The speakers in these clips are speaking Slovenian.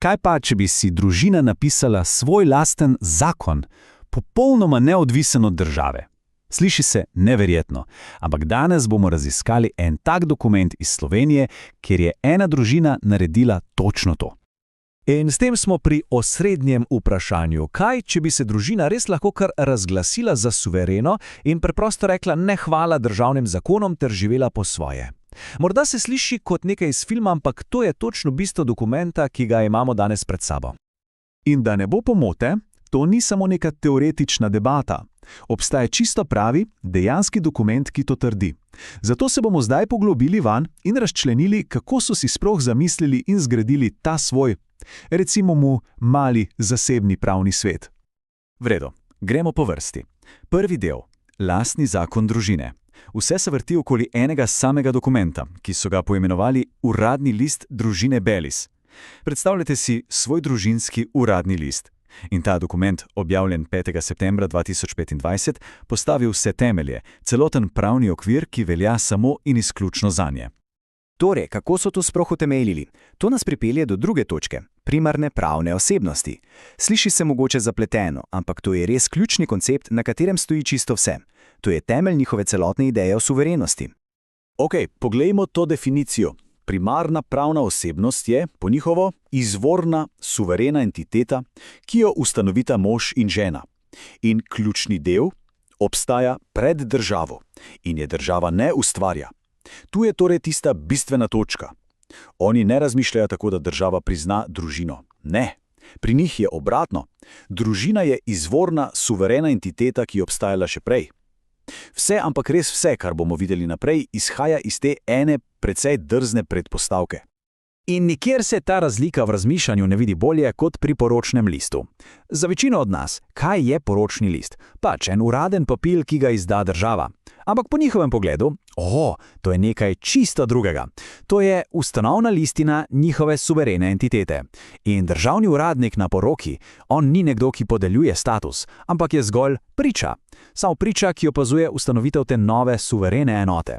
Kaj pa, če bi si družina napisala svoj lasten zakon, popolnoma neodvisen od države? Sliši se neverjetno, ampak danes bomo raziskali en tak dokument iz Slovenije, kjer je ena družina naredila točno to. In s tem smo pri osrednjem vprašanju, kaj, če bi se družina res lahko kar razglasila za suvereno in preprosto rekla ne hvala državnim zakonom ter živela po svoje. Morda se sliši kot nekaj iz filma, ampak to je točno bistvo dokumenta, ki ga imamo danes pred sabo. In da ne bo pomote, to ni samo neka teoretična debata. Obstaja čisto pravi, dejanski dokument, ki to trdi. Zato se bomo zdaj poglobili vanj in razčlenili, kako so si sploh zamislili in zgradili ta svoj, recimo mu, mali zasebni pravni svet. V redu, gremo po vrsti. Prvi del, lastni zakon družine. Vse se vrti okoli enega samega dokumenta, ki so ga poimenovali Uradni list družine Belis. Predstavljajte si svoj družinski uradni list. In ta dokument, objavljen 5. septembra 2025, postavi vse temelje, celoten pravni okvir, ki velja samo in izključno zanje. Torej, kako so to sploh utemeljili? To nas pripelje do druge točke, primarne pravne osebnosti. Sliši se mogoče zapleteno, ampak to je res ključni koncept, na katerem stoji čisto vse. To je temelj njihove celotne ideje o suverenosti. Ok, poglejmo to definicijo. Primarna pravna osebnost je, po njihovo, izvorna, suverena entiteta, ki jo ustanovita mož in žena. In ključni del obstaja pred državo in je država ne ustvarja. Tu je torej tista bistvena točka. Oni ne razmišljajo tako, da država prizna družino. Ne, pri njih je obratno. Družina je izvorna, suverena entiteta, ki je obstajala še prej. Vse, ampak res vse, kar bomo videli naprej, izhaja iz te ene precej drzne predpostavke. In nikjer se ta razlika v razmišljanju ne vidi bolje kot pri poročnem listu. Za večino od nas, kaj je poročni list? Pač en uraden papir, ki ga izda država. Ampak po njihovem pogledu, to je nekaj čisto drugega. To je ustanovna listina njihove suverene entitete. In državni uradnik na poroki, on ni nekdo, ki podeljuje status, ampak je zgolj priča. Samo priča, ki opazuje ustanovitev te nove suverene enote.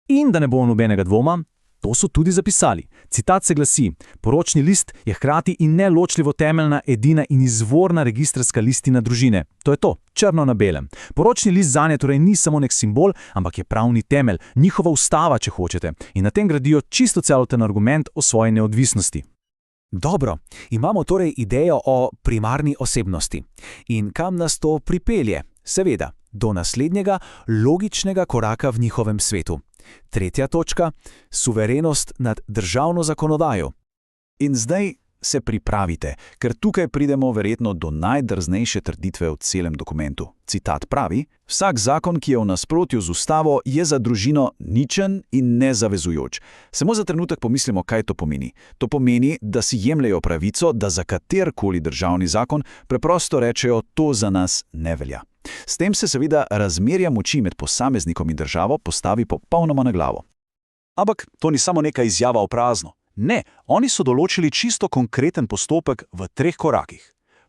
In da ne bo nobenega dvoma, to so tudi zapisali. Citat se glasi: poročni list je hkrati in neločljivo temeljna, edina in izvorna registrska listina družine. To je to, črno na belem. Poročni list zanje torej ni samo nek simbol, ampak je pravni temelj, njihova ustava, če hočete, in na tem gradijo čisto celoten argument o svoji neodvisnosti. Dobro, imamo torej idejo o primarni osebnosti. In kam nas to pripelje? Seveda, do naslednjega logičnega koraka v njihovem svetu. Tretja točka, suverenost nad državno zakonodajo. In zdaj se pripravite, ker tukaj pridemo verjetno do najdrznejše trditve v celem dokumentu. Citat pravi: vsak zakon, ki je v nasprotju z ustavo, je za družino ničen in nezavezujoč. Samo za trenutek pomislimo, kaj to pomeni. To pomeni, da si jemljejo pravico, da za katerkoli državni zakon preprosto rečejo, to za nas ne velja. S tem se seveda razmerja moči med posameznikom in državo postavi popolnoma na glavo. Ampak to ni samo neka izjava v prazno. Ne, oni so določili čisto konkreten postopek v 3 korakih.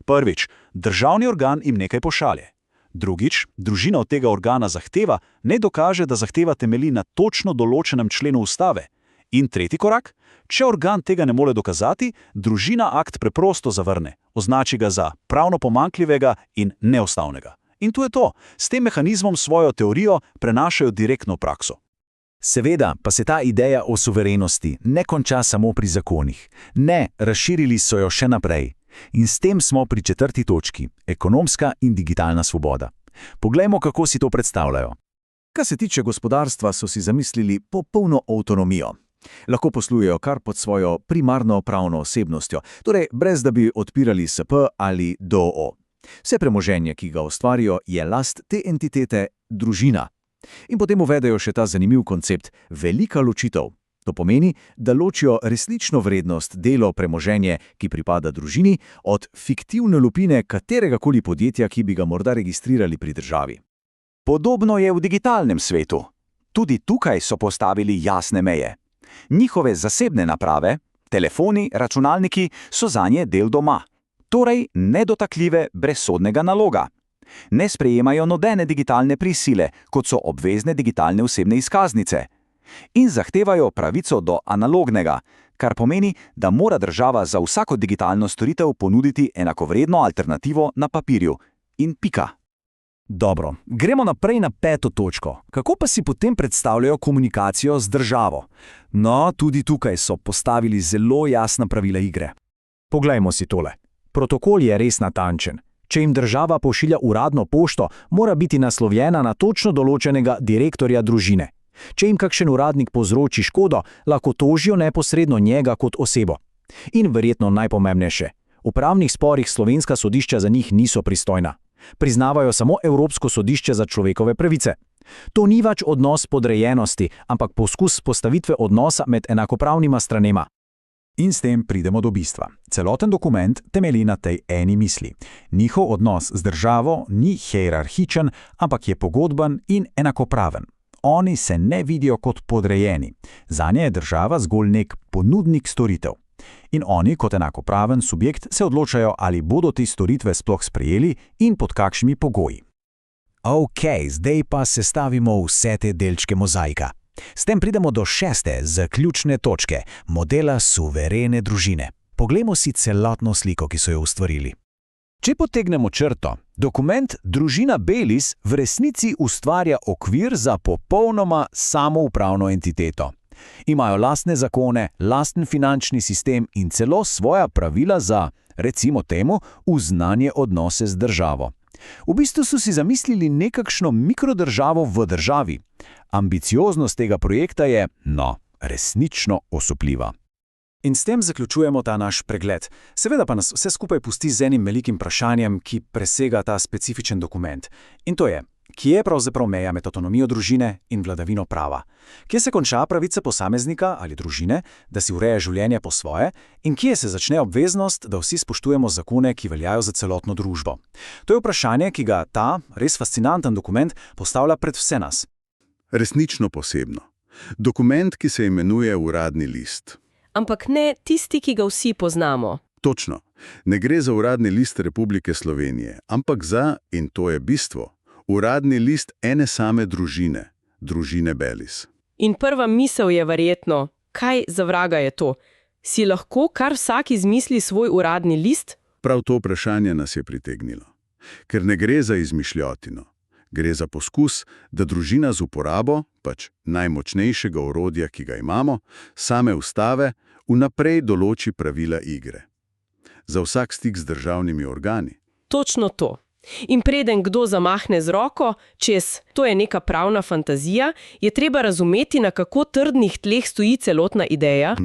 Prvič, državni organ jim nekaj pošalje. Drugič, družina od tega organa zahteva, ne dokaže, da zahteva temelji na točno določenem členu ustave. In tretji korak, če organ tega ne more dokazati, družina akt preprosto zavrne, označi ga za pravno pomanjkljivega in neustavnega. In to je to. S tem mehanizmom svojo teorijo prenašajo direktno v prakso. Seveda pa se ta ideja o suverenosti ne konča samo pri zakonih. Ne, razširili so jo še naprej. In s tem smo pri 4. točki, ekonomska in digitalna svoboda. Poglejmo, kako si to predstavljajo. Kar se tiče gospodarstva, so si zamislili popolno avtonomijo. Lahko poslujejo kar pod svojo primarno pravno osebnostjo, torej brez da bi odpirali SP ali DOO. Vse premoženje, ki ga ustvarijo, je last te entitete družina. In potem uvedejo še ta zanimiv koncept velika ločitev. To pomeni, da ločijo resnično vrednost, delo, premoženje, ki pripada družini, od fiktivne lupine kateregakoli podjetja, ki bi ga morda registrirali pri državi. Podobno je v digitalnem svetu. Tudi tukaj so postavili jasne meje. Njihove zasebne naprave, telefoni, računalniki so zanje del doma. Torej nedotakljive brez sodnega naloga. Ne sprejemajo nobene digitalne prisile, kot so obvezne digitalne osebne izkaznice. In zahtevajo pravico do analognega, kar pomeni, da mora država za vsako digitalno storitev ponuditi enakovredno alternativo na papirju. In pika. Dobro, gremo naprej na 5. točko. Kako pa si potem predstavljajo komunikacijo z državo? No, tudi tukaj so postavili zelo jasna pravila igre. Poglejmo si tole. Protokol je res natančen. Če jim država pošilja uradno pošto, mora biti naslovljena na točno določenega direktorja družine. Če jim kakšen uradnik povzroči škodo, lahko tožijo neposredno njega kot osebo. In verjetno najpomembnejše, v pravnih sporih slovenska sodišča za njih niso pristojna. Priznavajo samo Evropsko sodišče za človekove pravice. To ni več odnos podrejenosti, ampak poskus postavitve odnosa med enakopravnima stranema. In s tem pridemo do bistva. Celoten dokument temelji na tej eni misli. Njihov odnos z državo ni hierarhičen, ampak je pogodben in enakopraven. Oni se ne vidijo kot podrejeni. Zanje je država zgolj nek ponudnik storitev. In oni kot enakopraven subjekt se odločajo, ali bodo te storitve sploh sprejeli in pod kakšnimi pogoji. Ok, zdaj pa sestavimo vse te delčke mozaika. S tem pridemo do 6. zaključne točke, modela suverene družine. Poglejmo si celotno sliko, ki so jo ustvarili. Če potegnemo črto, dokument Družina Baylis v resnici ustvarja okvir za popolnoma samoupravno entiteto. Imajo lastne zakone, lasten finančni sistem in celo svoja pravila za, recimo temu, uznanje odnose z državo. V bistvu so si zamislili nekakšno mikrodržavo v državi. Ambicioznost tega projekta je, resnično osupljiva. In s tem zaključujemo ta naš pregled. Seveda pa nas vse skupaj pusti z enim velikim vprašanjem, ki presega ta specifičen dokument. In to je, kje je pravzaprav meja med avtonomijo družine in vladavino prava? Kje se konča pravica posameznika ali družine, da si ureja življenje po svoje, in kje se začne obveznost, da vsi spoštujemo zakone, ki veljajo za celotno družbo? To je vprašanje, ki ga ta res fascinanten dokument postavlja pred vse nas. Resnično posebno. Dokument, ki se imenuje Uradni list. Ampak ne tisti, ki ga vsi poznamo. Točno. Ne gre za Uradni list Republike Slovenije, ampak za, in to je bistvo, Uradni list ene same družine, družine Baylis. In prva misel je verjetno, kaj za vraga je to? Si lahko kar vsak izmisli svoj uradni list? Prav to vprašanje nas je pritegnilo. Ker ne gre za izmišljotino. Gre za poskus, da družina z uporabo, najmočnejšega orodja, ki ga imamo, same ustave, vnaprej določi pravila igre. Za vsak stik z državnimi organi. Točno to. In preden kdo zamahne z roko, čez to je neka pravna fantazija, je treba razumeti, na kako trdnih tleh stoji celotna ideja.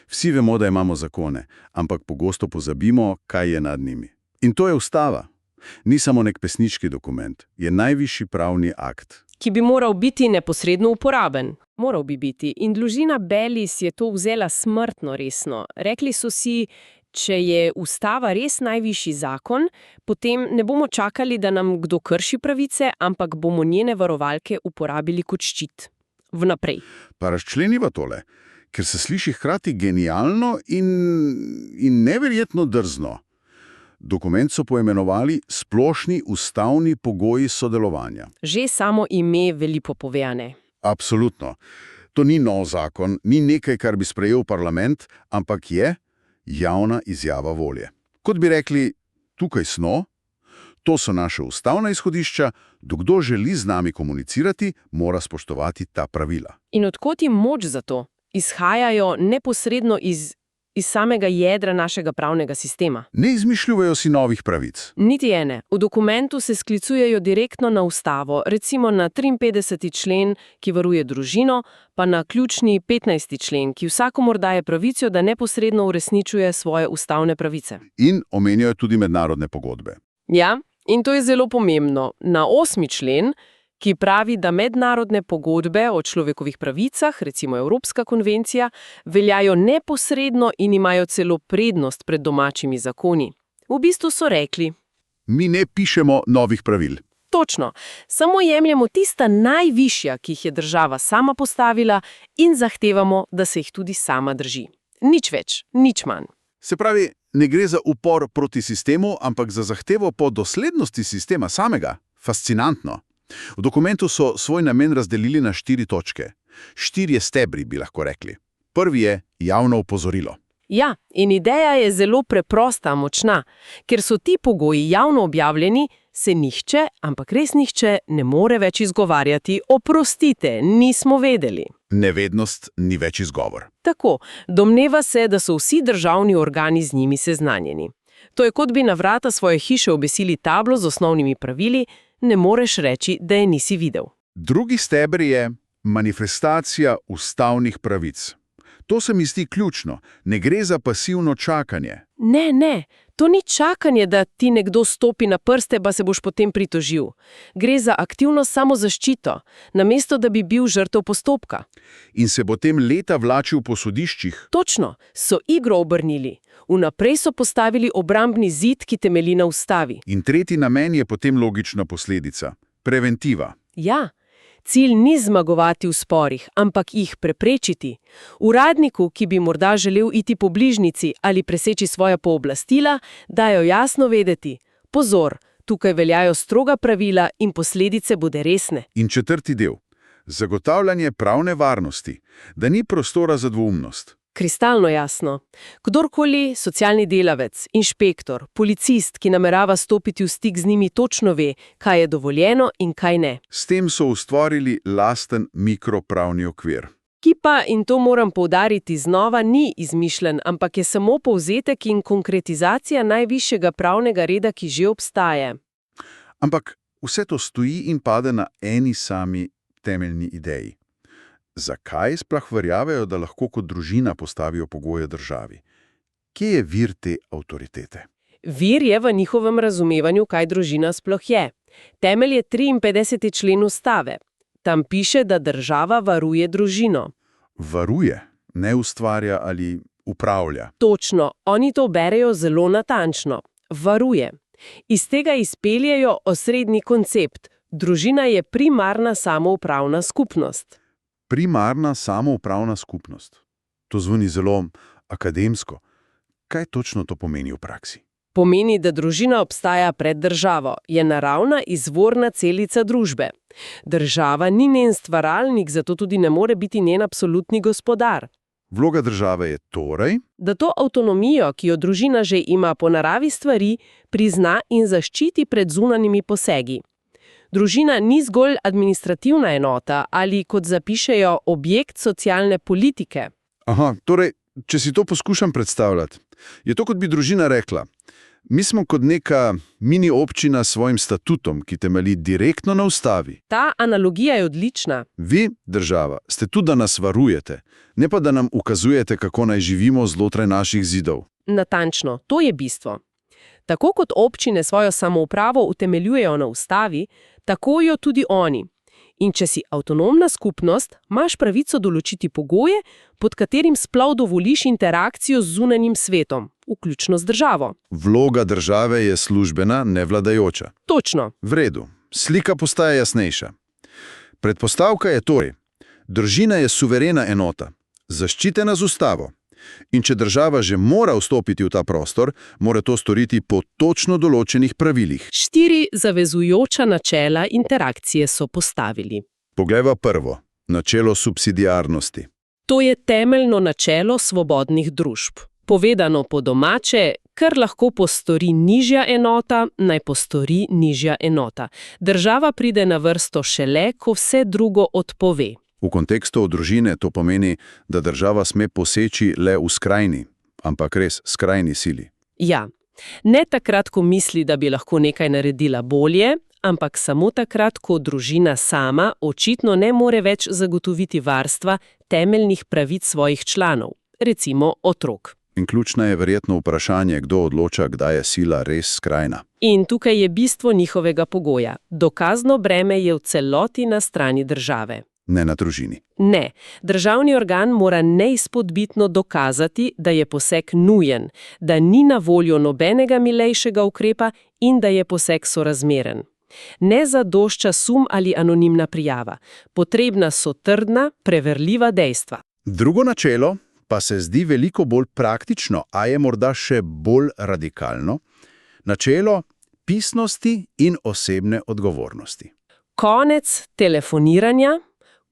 Vsi vemo, da imamo zakone, ampak pogosto pozabimo, kaj je nad njimi. In to je ustava. Ni samo nek pesniški dokument, je najvišji pravni akt. Ki bi moral biti neposredno uporaben. Moral bi biti. In družina Baylis je to vzela smrtno resno. Rekli so si, če je ustava res najvišji zakon, potem ne bomo čakali, da nam kdo krši pravice, ampak bomo njene varovalke uporabili kot ščit. Vnaprej. Pa razčleniva tole, ker se sliši hkrati genialno in neverjetno drzno. Dokument so poimenovali Splošni ustavni pogoji sodelovanja. Že samo ime veliko povejane. Absolutno. To ni nov zakon, ni nekaj, kar bi sprejel parlament, ampak je javna izjava volje. Kot bi rekli, tukaj smo, to so naše ustavna izhodišča, kdo želi z nami komunicirati, mora spoštovati ta pravila. In odkot jim moč za to? Izhajajo neposredno iz samega jedra našega pravnega sistema. Ne izmišljujejo si novih pravic. Niti ene. V dokumentu se sklicujejo direktno na ustavo, recimo na 53. člen, ki varuje družino, pa na ključni 15. člen, ki vsakomur daje pravico, da neposredno uresničuje svoje ustavne pravice. In omenjajo tudi mednarodne pogodbe. Ja, in to je zelo pomembno. Na 8. člen, ki pravi, da mednarodne pogodbe o človekovih pravicah, recimo Evropska konvencija, veljajo neposredno in imajo celo prednost pred domačimi zakoni. V bistvu so rekli: mi ne pišemo novih pravil. Točno, samo jemljemo tista najvišja, ki jih je država sama postavila, in zahtevamo, da se jih tudi sama drži. Nič več, nič manj. Se pravi, ne gre za upor proti sistemu, ampak za zahtevo po doslednosti sistema samega. Fascinantno. V dokumentu so svoj namen razdelili na 4 točke. 4 stebri, bi lahko rekli. Prvi je javno opozorilo. Ja, in ideja je zelo preprosta, močna. Ker so ti pogoji javno objavljeni, se nihče, ampak res nihče, ne more več izgovarjati: oprostite, nismo vedeli. Nevednost ni več izgovor. Tako, domneva se, da so vsi državni organi z njimi seznanjeni. To je, kot bi na vrata svoje hiše obesili tablo z osnovnimi pravili: ne moreš reči, da je nisi videl. Drugi steber je manifestacija ustavnih pravic. To se mi zdi ključno. Ne gre za pasivno čakanje. Ne, to ni čakanje, da ti nekdo stopi na prste, pa se boš potem pritožil. Gre za aktivno samozaščito, namesto da bi bil žrtev postopka. In se potem leta vlačil po sodiščih. Točno, so igro obrnili. Vnaprej so postavili obrambni zid, ki temelji na ustavi. In tretji namen je potem logična posledica. Preventiva. Ja, cilj ni zmagovati v sporih, ampak jih preprečiti. Uradniku, ki bi morda želel iti po bližnjici ali preseči svoja pooblastila, dajo jasno vedeti: pozor, tukaj veljajo stroga pravila in posledice bodo resne. In četrti del. Zagotavljanje pravne varnosti, da ni prostora za dvoumnost. Kristalno jasno. Kdorkoli, socialni delavec, inšpektor, policist, ki namerava stopiti v stik z njimi, točno ve, kaj je dovoljeno in kaj ne. S tem so ustvarili lasten mikropravni okvir. Ki pa, in to moram poudariti znova, ni izmišljen, ampak je samo povzetek in konkretizacija najvišjega pravnega reda, ki že obstaja. Ampak vse to stoji in pade na eni sami temeljni ideji. Zakaj sploh verjamejo, da lahko kot družina postavijo pogoje državi? Kje je vir te avtoritete? Vir je v njihovem razumevanju, kaj družina sploh je. Temelj je 53. člen ustave. Tam piše, da država varuje družino. Varuje, ne ustvarja ali upravlja. Točno, oni to berejo zelo natančno. Varuje. Iz tega izpeljejo osrednji koncept. Družina je primarna samoupravna skupnost. Primarna samoupravna skupnost. To zvoni zelo akademsko. Kaj točno to pomeni v praksi? Pomeni, da družina obstaja pred državo, je naravna izvorna celica družbe. Država ni njen stvaralnik, zato tudi ne more biti njen absolutni gospodar. Vloga države je torej, Da to avtonomijo, ki jo družina že ima po naravi stvari, prizna in zaščiti pred zunanjimi posegi. Družina ni zgolj administrativna enota ali, kot zapišejo, objekt socialne politike. Torej, če si to poskušam predstavljati, je to, kot bi družina rekla: mi smo kot neka mini občina s svojim statutom, ki temelji direktno na ustavi. Ta analogija je odlična. Vi, država, ste tu, da nas varujete, ne pa da nam ukazujete, kako naj živimo znotraj naših zidov. Natančno, to je bistvo. Tako kot občine svojo samoupravo utemeljujejo na ustavi, tako jo tudi oni. In če si avtonomna skupnost, imaš pravico določiti pogoje, pod katerim sploh dovoliš interakcijo z zunanjim svetom, vključno z državo. Vloga države je službena, ne vladajoča. Točno. V redu, slika postaja jasnejša. Predpostavka je torej: družina je suverena enota, zaščitena z ustavo. In če država že mora vstopiti v ta prostor, mora to storiti po točno določenih pravilih. 4 zavezujoča načela interakcije so postavili. Poglejva prvo, načelo subsidiarnosti. To je temeljno načelo svobodnih družb. Povedano po domače, kar lahko postori nižja enota, naj postori nižja enota. Država pride na vrsto šele, ko vse drugo odpove. V kontekstu družine to pomeni, da država sme poseči le v skrajni, ampak res skrajni sili. Ja, ne takrat, ko misli, da bi lahko nekaj naredila bolje, ampak samo takrat, ko družina sama očitno ne more več zagotoviti varstva temeljnih pravic svojih članov, recimo otrok. In ključno je verjetno vprašanje, kdo odloča, kdaj je sila res skrajna. In tukaj je bistvo njihovega pogoja. Dokazno breme je v celoti na strani države. Ne na družini. Ne. Državni organ mora neizpodbitno dokazati, da je poseg nujen, da ni na voljo nobenega milejšega ukrepa in da je poseg sorazmeren. Ne zadošča sum ali anonimna prijava. Potrebna so trdna, preverljiva dejstva. Drugo načelo pa se zdi veliko bolj praktično, a je morda še bolj radikalno. Načelo pisnosti in osebne odgovornosti. Konec telefoniranja,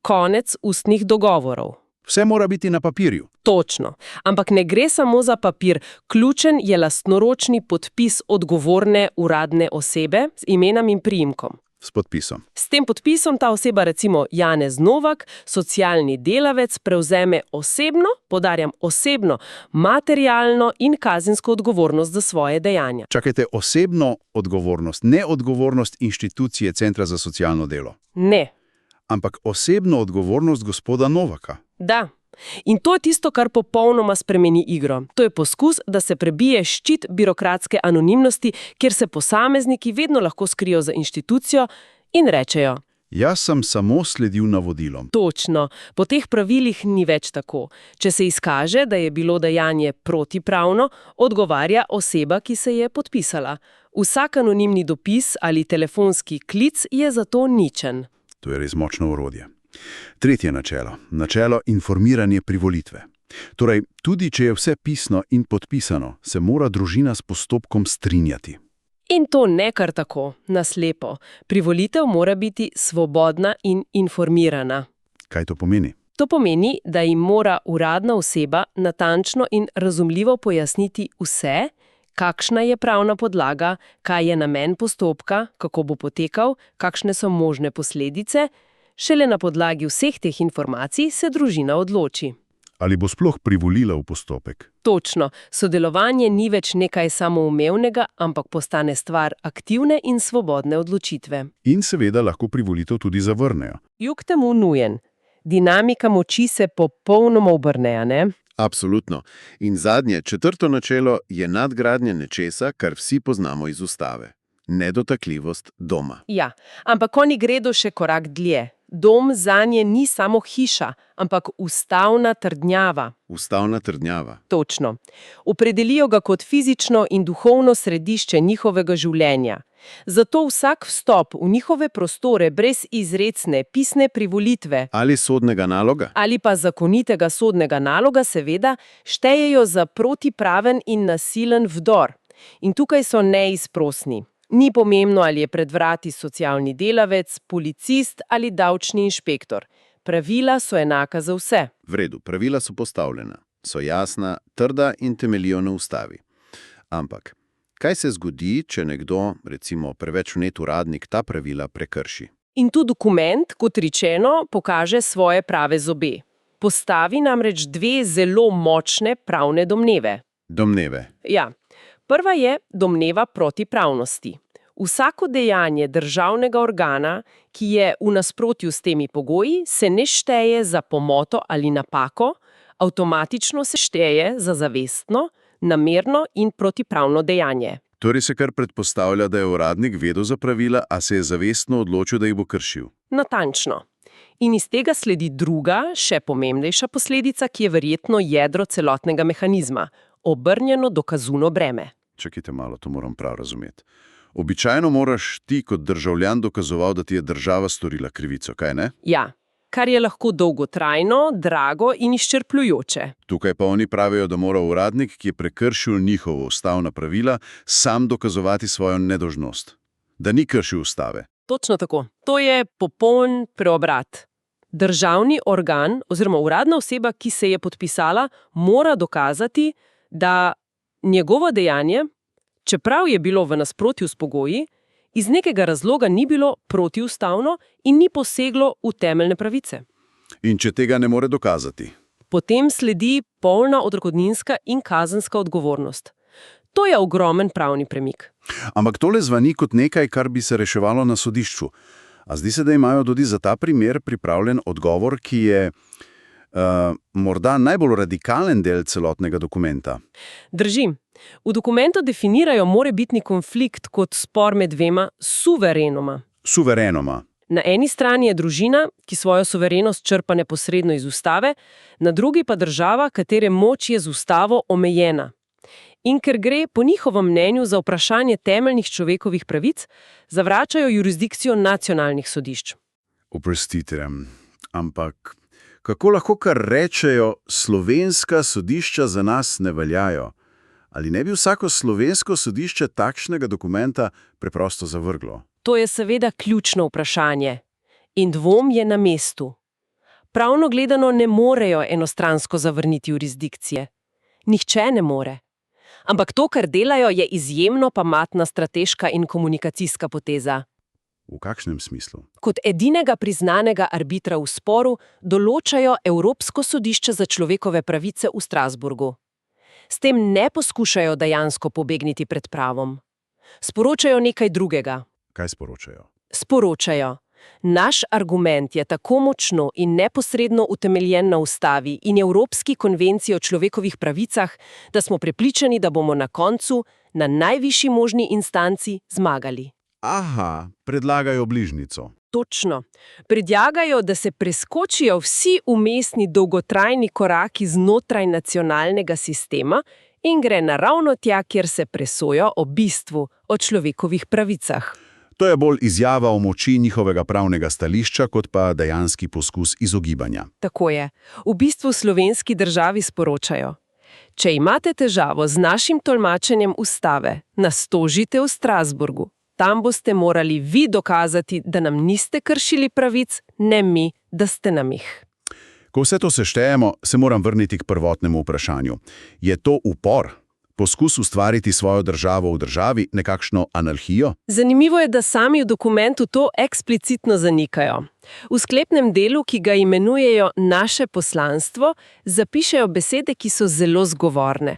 konec ustnih dogovorov. Vse mora biti na papirju. Točno. Ampak ne gre samo za papir. Ključen je lastnoročni podpis odgovorne uradne osebe z imenom in priimkom. S podpisom. S tem podpisom ta oseba, recimo Janez Novak, socialni delavec, prevzeme osebno, poudarjam osebno, materialno in kazensko odgovornost za svoje dejanja. Čakajte, osebno odgovornost, ne odgovornost inštitucije Centra za socialno delo. Ne. Ampak osebno odgovornost gospoda Novaka. Da. In to je tisto, kar popolnoma spremeni igro. To je poskus, da se prebije ščit birokratske anonimnosti, kjer se posamezniki vedno lahko skrijo za inštitucijo in rečejo: Jaz sem samo sledil navodilom. točno, po teh pravilih ni več tako. Če se izkaže, da je bilo dejanje protipravno, odgovarja oseba, ki se je podpisala. Vsak anonimni dopis ali telefonski klic je zato ničen. To je res močno orodje. Tretje načelo. Načelo informiranje privolitve. Torej, tudi če je vse pisno in podpisano, se mora družina s postopkom strinjati. In to ne kar tako, na slepo. Privolitev mora biti svobodna in informirana. Kaj to pomeni? To pomeni, da jim mora uradna oseba natančno in razumljivo pojasniti vse, kakšna je pravna podlaga, kaj je namen postopka, kako bo potekal, kakšne so možne posledice. Šele na podlagi vseh teh informacij se družina odloči. Ali bo sploh privolila v postopek? Točno, sodelovanje ni več nekaj samoumevnega, ampak postane stvar aktivne in svobodne odločitve. In seveda lahko privolitev tudi zavrnejo. Juk temu nujen. Dinamika moči se popolnoma obrne, ne? Absolutno. In zadnje, četrto načelo je nadgradnja nečesa, kar vsi poznamo iz ustave. Nedotakljivost doma. Ja, ampak oni gredo še korak dlje. Dom zanje ni samo hiša, ampak ustavna trdnjava. Ustavna trdnjava. Točno. Opredelijo ga kot fizično in duhovno središče njihovega življenja. Zato vsak vstop v njihove prostore brez izrecne pisne privolitve Ali sodnega naloga? ali pa zakonitega sodnega naloga seveda štejejo za protipraven in nasilen vdor. In tukaj so neizprosni. Ni pomembno, ali je pred vrati socialni delavec, policist ali davčni inšpektor. Pravila so enaka za vse. V redu, pravila so postavljena, so jasna, trda in temeljijo na ustavi. Ampak, kaj se zgodi, če nekdo, recimo preveč vnet uradnik, ta pravila prekrši? In tu dokument, kot rečeno, pokaže svoje prave zobe. Postavi namreč dve zelo močne pravne domneve. Domneve. Ja. Prva je domneva protipravnosti. Vsako dejanje državnega organa, ki je v nasprotju s temi pogoji, se ne šteje za pomoto ali napako, avtomatično se šteje za zavestno, namerno in protipravno dejanje. Torej se kar predpostavlja, da je uradnik vedel za pravila, a se je zavestno odločil, da jih bo kršil. Natančno. In iz tega sledi druga, še pomembnejša posledica, ki je verjetno jedro celotnega mehanizma – obrnjeno dokazno breme. Čakajte malo, to moram prav razumeti. Običajno moraš ti kot državljan dokazoval, da ti je država storila krivico, kaj ne? Ja, kar je lahko dolgotrajno, drago in izčrpljujoče. Tukaj pa oni pravijo, da mora uradnik, ki je prekršil njihovo ustavna pravila, sam dokazovati svojo nedolžnost. Da ni kršil ustave. Točno tako. To je popoln preobrat. Državni organ oziroma uradna oseba, ki se je podpisala, mora dokazati, da njegovo dejanje, čeprav je bilo v nasprotju s pogoji, iz nekega razloga ni bilo protiustavno in ni poseglo v temeljne pravice. In če tega ne more dokazati? Potem sledi polna odškodninska in kazenska odgovornost. To je ogromen pravni premik. Ampak tole zvani kot nekaj, kar bi se reševalo na sodišču. A zdi se, da imajo tudi za ta primer pripravljen odgovor, ki je morda najbolj radikalen del celotnega dokumenta. Drži. V dokumentu definirajo morebitni konflikt kot spor med dvema suverenoma. Suverenoma. Na eni strani je družina, ki svojo suverenost črpa neposredno iz ustave, na drugi pa država, katere moč je z ustavo omejena. In ker gre po njihovem mnenju za vprašanje temeljnih človekovih pravic, zavračajo jurisdikcijo nacionalnih sodišč. Oprostite, ampak kako lahko kar rečejo, slovenska sodišča za nas ne veljajo? Ali ne bi vsako slovensko sodišče takšnega dokumenta preprosto zavrglo? To je seveda ključno vprašanje. In dvom je na mestu. Pravno gledano ne morejo enostransko zavrniti jurisdikcije. Nihče ne more. Ampak to, kar delajo, je izjemno pametna strateška in komunikacijska poteza. V kakšnem smislu? Kot edinega priznanega arbitra v sporu določajo Evropsko sodišče za človekove pravice v Strasburgu. S tem ne poskušajo dejansko pobegniti pred pravom. Sporočajo nekaj drugega. Kaj sporočajo? Sporočajo: naš argument je tako močno in neposredno utemeljen na ustavi in Evropski konvenciji o človekovih pravicah, da smo prepričani, da bomo na koncu, na najvišji možni instanci, zmagali. Aha, predlagajo bližnjico. Točno. Predjagajo, da se preskočijo vsi vmesni dolgotrajni koraki znotraj nacionalnega sistema in gre naravno tja, kjer se presoja o bistvu, o človekovih pravicah. To je bolj izjava o moči njihovega pravnega stališča, kot pa dejanski poskus izogibanja. Tako je. V bistvu slovenski državi sporočajo: če imate težavo z našim tolmačenjem ustave, nas tožite v Strasburgu. Tam boste morali vi dokazati, da nam niste kršili pravic, ne mi, da ste nam jih. Ko vse to seštejemo, se moram vrniti k prvotnemu vprašanju. Je to upor? Poskus ustvariti svojo državo v državi, nekakšno anarhijo? Zanimivo je, da sami v dokumentu to eksplicitno zanikajo. V sklepnem delu, ki ga imenujejo naše poslanstvo, zapišejo besede, ki so zelo zgovorne.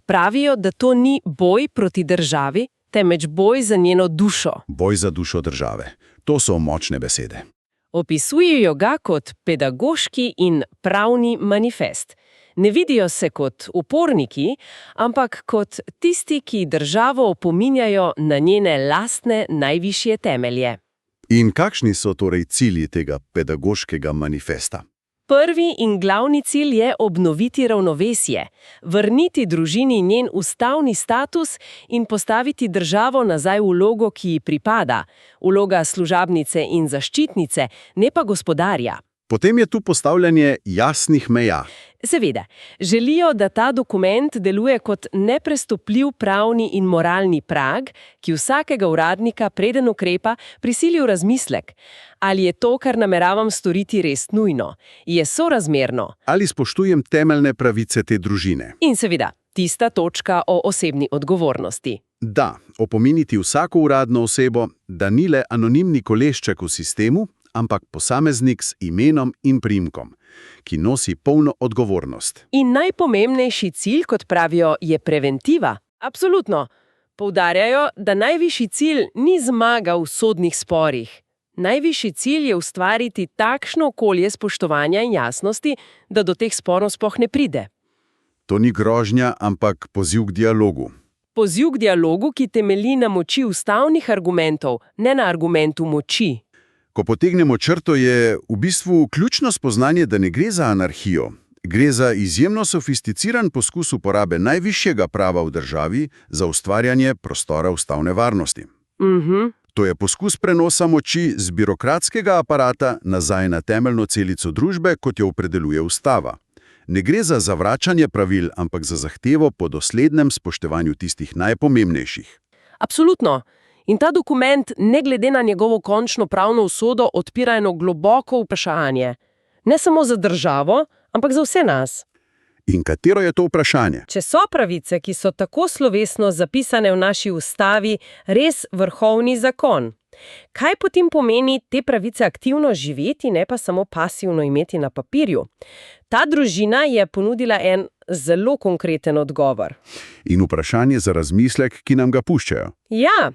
Pravijo, da to ni boj proti državi, temveč boj za njeno dušo. Boj za dušo države. To so močne besede. Opisujejo ga kot pedagoški in pravni manifest. Ne vidijo se kot uporniki, ampak kot tisti, ki državo opominjajo na njene lastne najvišje temelje. In kakšni so torej cilji tega pedagoškega manifesta? Prvi in glavni cilj je obnoviti ravnovesje, vrniti družini njen ustavni status in postaviti državo nazaj v vlogo, ki ji pripada, vloga služabnice in zaščitnice, ne pa gospodarja. Potem je tu postavljanje jasnih meja. Seveda, želijo, da ta dokument deluje kot neprestopljiv pravni in moralni prag, ki vsakega uradnika, preden ukrepa, prisili v razmislek. Ali je to, kar nameravam storiti, res nujno? Je sorazmerno? Ali spoštujem temeljne pravice te družine? In seveda, tista točka o osebni odgovornosti. Da, opominiti vsako uradno osebo, da ni le anonimni kolešček v sistemu, ampak posameznik s imenom in priimkom, ki nosi polno odgovornost. In najpomembnejši cilj, kot pravijo, je preventiva. Absolutno. Poudarjajo, da najvišji cilj ni zmaga v sodnih sporih. Najvišji cilj je ustvariti takšno okolje spoštovanja in jasnosti, da do teh sporov sploh ne pride. To ni grožnja, ampak poziv k dialogu. Poziv k dialogu, ki temelji na moči ustavnih argumentov, ne na argumentu moči. Ko potegnemo črto, je v bistvu ključno spoznanje, da ne gre za anarhijo. Gre za izjemno sofisticiran poskus uporabe najvišjega prava v državi za ustvarjanje prostora ustavne varnosti. To je poskus prenosa moči z birokratskega aparata nazaj na temeljno celico družbe, kot jo opredeljuje ustava. Ne gre za zavračanje pravil, ampak za zahtevo po doslednem spoštovanju tistih najpomembnejših. Absolutno. In ta dokument, ne glede na njegovo končno pravno usodo, odpira eno globoko vprašanje. Ne samo za državo, ampak za vse nas. In katero je to vprašanje? Če so pravice, ki so tako slovesno zapisane v naši ustavi, res vrhovni zakon, kaj potem pomeni te pravice aktivno živeti, ne pa samo pasivno imeti na papirju? Ta družina je ponudila en zelo konkreten odgovor. In vprašanje za razmislek, ki nam ga puščajo. Ja,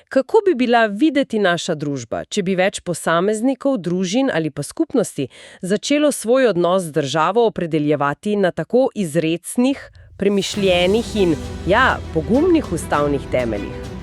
kako bi bila videti naša družba, če bi več posameznikov, družin ali pa skupnosti začelo svoj odnos z državo opredeljevati na tako izrecnih, premišljenih in, ja, pogumnih ustavnih temeljih?